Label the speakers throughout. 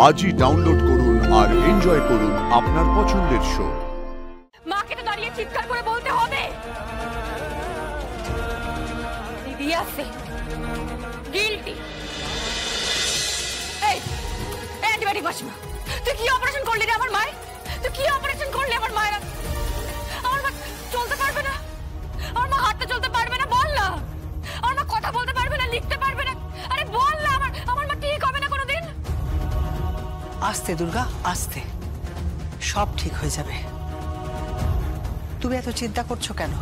Speaker 1: আজই ডাউনলোড করুন আর এনজয় করুন আপনার পছন্দের শো।
Speaker 2: মাকে তো দাঁড়িয়ে চিৎকার করে বলতে হবে, দিদিয়া সিং গিল্টি। এই অ্যান্টিবায়োটিক বসমা, তুই কি অপারেশন করলি রে আমার মায়ের? তুই কি অপারেশন করলি আমার মায়ের? আমার মা চলতে পারবে না, আমার মা হাঁটতে চলতে পারবে না, বল না। আমার মা কথা বলতে পারবে না, লিখতে পারবে না, আরে বল না। আমার মা ঠিক হবে না কোনোদিন।
Speaker 3: আস্তে দুর্গা, আস্তে, সব ঠিক হয়ে যাবে। তুমি এত চিন্তা করছো কেন?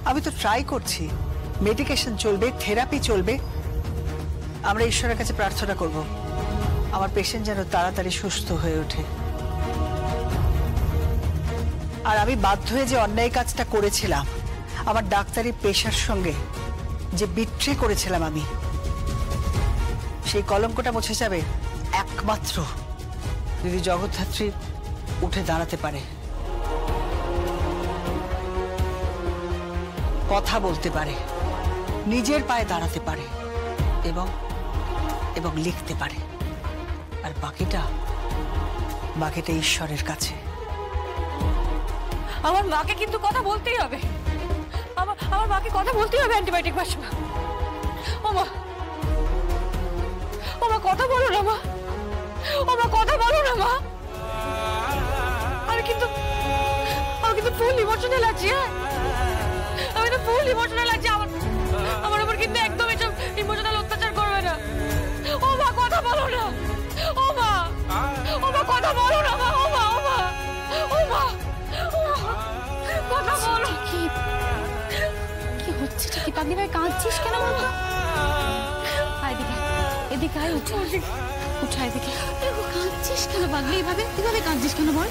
Speaker 3: আমি তো ট্রাই করছি, মেডিকেশন চলবে, থেরাপি চলবে। আমরা ঈশ্বরের কাছে প্রার্থনা করব আমার পেশেন্ট যেন তাড়াতাড়ি সুস্থ হয়ে ওঠে। আর আমি বাধ্য হয়ে যে অন্যায় কাজটা করেছিলাম, আমার ডাক্তারি পেশার সঙ্গে যে বিট্রে করেছিলাম আমি, সেই কলঙ্কটা মুছে যাবে একমাত্র যদি জগদ্ধাত্রী উঠে দাঁড়াতে পারে, কথা বলতে পারে, নিজের পায়ে দাঁড়াতে পারে এবং এবং লিখতে পারে। আর বাকিটা ঈশ্বরের কাছে।
Speaker 2: আমার মাকে কিন্তু কথা বলতেই হবে, আমার মাকে কথা বলতেই হবে। অ্যান্টিবায়োটিক বসমা, ও মা, ও মা কথা বলো না মা, ও মা কথা বলো না মা। আমি কিন্তু ফুল ইমোশনাল আছি। আমি তো ফুল ইমোশনাল আছি। আমার উপর কিন্তু একদম এসব ইমোশনাল অত্যাচার করবে না। ও মা কথা বলো না, ও মা, ও মা কথা বলো না মা, ও মা, ও মা, ও মা, কথা বলো। কি হচ্ছে? কি পাগলি ভাই কাঁদছিস কেন বাবা? এদিকে এদিকে আয়, উঠা এদিকে। কাঁদছিস কেন পাগলি? এভাবে কাঁদছিস কেন বল?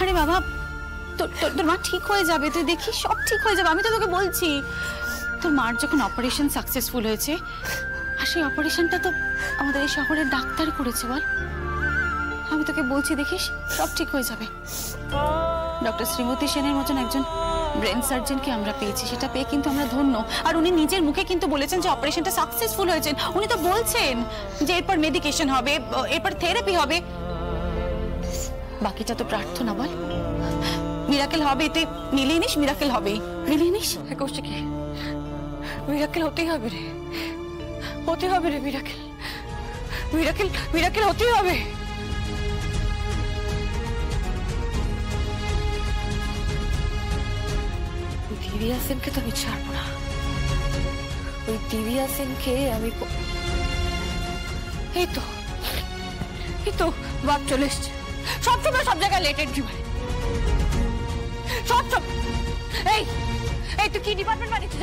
Speaker 2: আরে বাবা, তোর মা ঠিক হয়ে যাবে, তুই দেখিস সব ঠিক হয়ে যাবে। আমি তো তোকে বলছি, তোর মার যখন অপারেশন সাকসেসফুল হয়েছে, আর সেই অপারেশনটা তো আমাদের এই শহরের ডাক্তার করেছে বল। আমি তোকে বলছি, দেখিস সব ঠিক হয়ে যাবে। ডক্টর শ্রীমতী সেনের মতন একজন ব্রেন সার্জনকে আমরা পেয়েছি, সেটা পেয়ে কিন্তু আমরা ধন্য। আর উনি নিজের মুখে কিন্তু বলেছেন যে অপারেশনটা সাকসেসফুল হয়েছে। উনি তো বলছেন যে এরপর মেডিকেশন হবে, এরপর থেরাপি হবে। বাকিটা তো প্রার্থনা বল। মিরাকেল হবে, তুই মিলিয়ে নিস, মিরাকেল হবেই, মিলিয়ে নিস। কৌশিক, মিরাকেল হতেই হবে রে, হতে হবে রে, মিরাকেল, মিরাকেল, মিরাকেল হতেই হবে। দিব্যা সেনকে তো আমি ছাড়বো না। ওই দিব্যা সেনকে আমি এই তো বাপ চলে এসছে। সবসময় সব জায়গায় লেটেড জীবনে সব। এই তুই কি ডিপার্টমেন্ট বানিয়েছিস?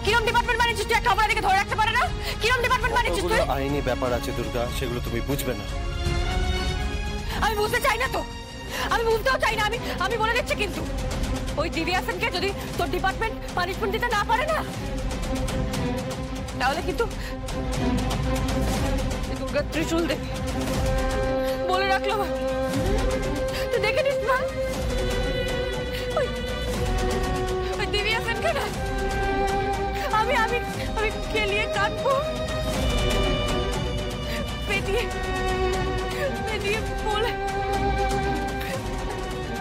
Speaker 2: কিরম ডিপার্টমেন্ট বানিয়েছিস? তুই একটা অপরাধীকে ধরে রাখতে পারে না? কিরম ডিপার্টমেন্ট বানিয়েছিস তুই?
Speaker 4: আইনি ব্যাপার আছে দুর্গা, সেগুলো তুমি বুঝবে না।
Speaker 2: আমি বুঝতে চাই না তো, আমি বুঝতেও চাই না। আমি বলে দিচ্ছি, কিন্তু ওই দিব্যা সেনকে যদি তোর ডিপার্টমেন্ট পানিশমেন্ট দিতে না পারে না, তাহলে কিন্তু দুর্গা ত্রিশূল দেবে বলে রাখলো। তুই দেখে নিস না, ওই দিব্যা সেনকে না আমি খেলিয়ে কাঁদবো, পেটিয়ে বলে।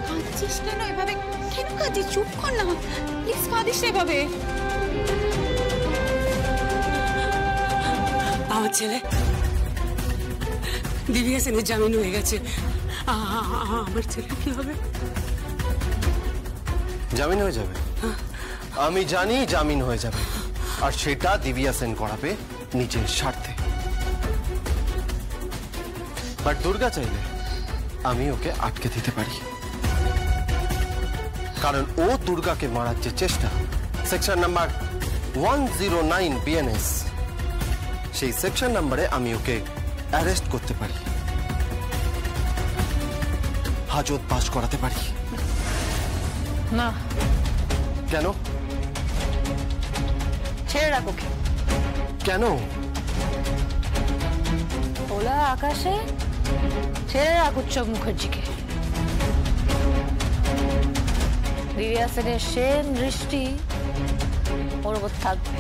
Speaker 2: কাঁদছিস কেন এভাবে? কেন কাঁদছিস? চুপ কর না প্লিজ, কাঁদিস এভাবে।
Speaker 5: আমার ছেলে দিব্যা সেনের জামিন হয়ে গেছে। আমার ছেলে কি হবে?
Speaker 4: জামিন হয়ে যাবে, আমি জানি জামিন হয়ে যাবে। আর সেটা দিব্যা সেন করাবে নিজের স্বার্থে। বাট দুর্গা চাইলে আমি ওকে আটকে দিতে পারি, কারণ ও দুর্গাকে মারার যে চেষ্টা, সেকশন নাম্বার 109 BNS, সেই সেকশন নাম্বারে আমি ওকে অ্যারেস্ট করতে পারি, হাজত পাস করাতে পারি।
Speaker 2: না।
Speaker 4: কেন?
Speaker 2: ছেড়ে রাখো।
Speaker 4: কেন?
Speaker 2: খোলা আকাশে ছেড়ে রাখ উৎসব মুখার্জিকে। দিব্যা সেনের সেন দৃষ্টি ওর উপর থাকবে।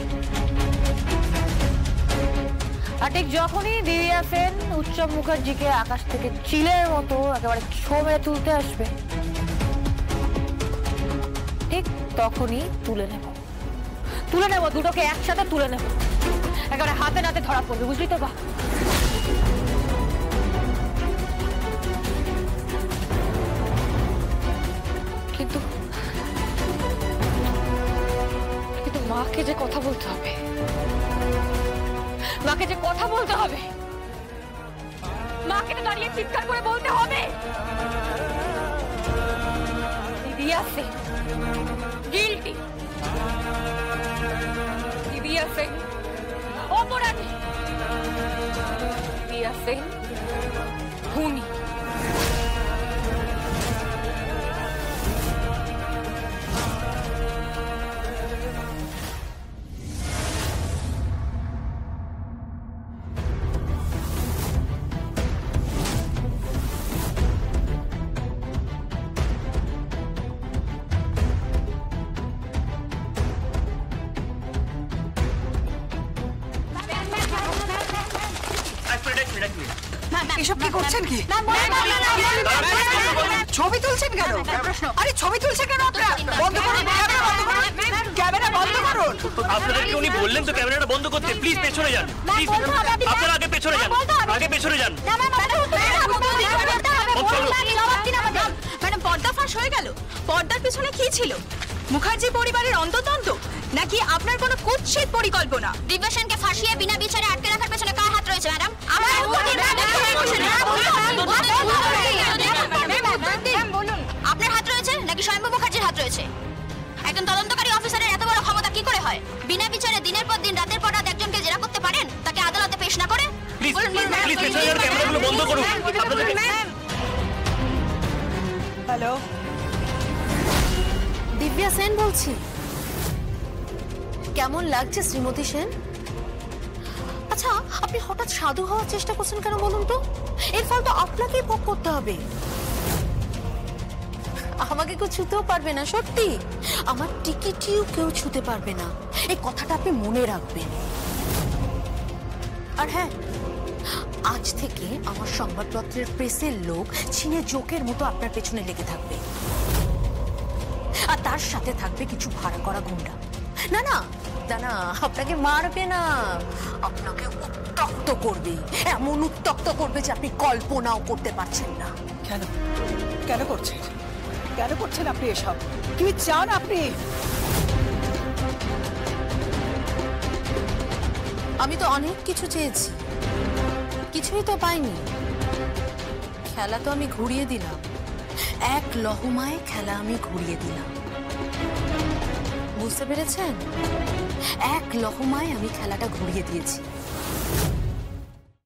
Speaker 6: আর ঠিক যখনই দিব্যা সেন উৎসব মুখার্জিকে আকাশ থেকে চিলের মতো একেবারে ছমে তুলতে আসবে, ঠিক তখনই তুলে নেব দুটোকে একসাথে তুলে নেব, একেবারে হাতে নাতে ধরা পড়বে, বুঝলি তো? বা কিন্তু মাকে যে কথা বলতে হবে, মাকে যে কথা বলতে হবে, মাকে তো দাঁড়িয়ে চিৎকার করে বলতে হবে, দিব্যা সেন গিল্টি, দিব্যা সেন অপরাধী, দিব্যা সেন খুনি।
Speaker 3: এসব কি করছেন? কি ছবি তুলছেন কেন? আরে ছবি তুলছেন কেন আপনারা? বন্ধ করুন, ক্যামেরা বন্ধ করুন।
Speaker 7: আপনাদেরকে উনি বললেন তো ক্যামেরাটা বন্ধ করতে। প্লিজ পেছনে যান, প্লিজ আপনারা আগে পেছনে যান, আগে পেছনে যান।
Speaker 2: ম্যাডাম, পর্দা ফাঁস হয়ে গেল। পর্দার পিছনে কি ছিল? মুখার্জি পরিবারের অন্ততন্ত নাকি আপনার কোনো কুৎসিত পরিকল্পনা? দিব্যা সেনকে ফাঁসিয়ে বিনা বিচারে আটকে রাখার পেছনে কার হাত রয়েছে ম্যাডাম? আপনার হাত রয়েছে নাকি স্বয়ম্ভু মুখার্জির হাত রয়েছে? একজন তদন্তকারী অফিসারের এত বড় ক্ষমতা কি করে হয়? বিনা বিচারে দিনের পর দিন রাতের পর রাত একজনকে জেরা করতে পারেন, তাকে আদালতে পেশ না করে?
Speaker 7: প্লিজ প্লিজ পেছনে যান, ক্যামেরাগুলো বন্ধ করুন।
Speaker 3: হ্যালো,
Speaker 6: দিব্যা সেন বলছি। কেমন লাগছে শ্রীমতী সেন? আচ্ছা, আপনি হঠাৎ সাধু হওয়ার চেষ্টা করছেন কেন বলুন তো? এর ফল তো আপনাকেই ভোগ করতে হবে। আমাকে কেউ ছুতেও পারবে না, সত্যি। আমার টিকিটিও কেউ ছুতে পারবে না, এই কথাটা আপনি মনে রাখবেন। আর হ্যাঁ, আজ থেকে আমার সংবাদপত্রের প্রেসের লোক ছিনে জোকের মতো আপনার পেছনে লেগে থাকবে, আর তার সাথে থাকবে কিছু ভাড়া করা গুন্ডা। না না না, আপনাকে মারবে না, আপনাকে উত্তক্ত করবে, এমন উত্তক্ত করবে যে আপনি কল্পনাও করতে পারছেন না।
Speaker 3: কেন কেন করছেন? কেন করছেন আপনি এসব? কি চান আপনি?
Speaker 6: আমি তো অনেক কিছু চেয়েছি, কিছুই তো পাইনি। খেলা তো আমি ঘুরিয়ে দিলাম, এক লহমায় খেলা আমি ঘুরিয়ে দিলাম, বুঝতে পেরেছেন? এক লহমায় আমি খেলাটা ঘুরিয়ে দিয়েছি।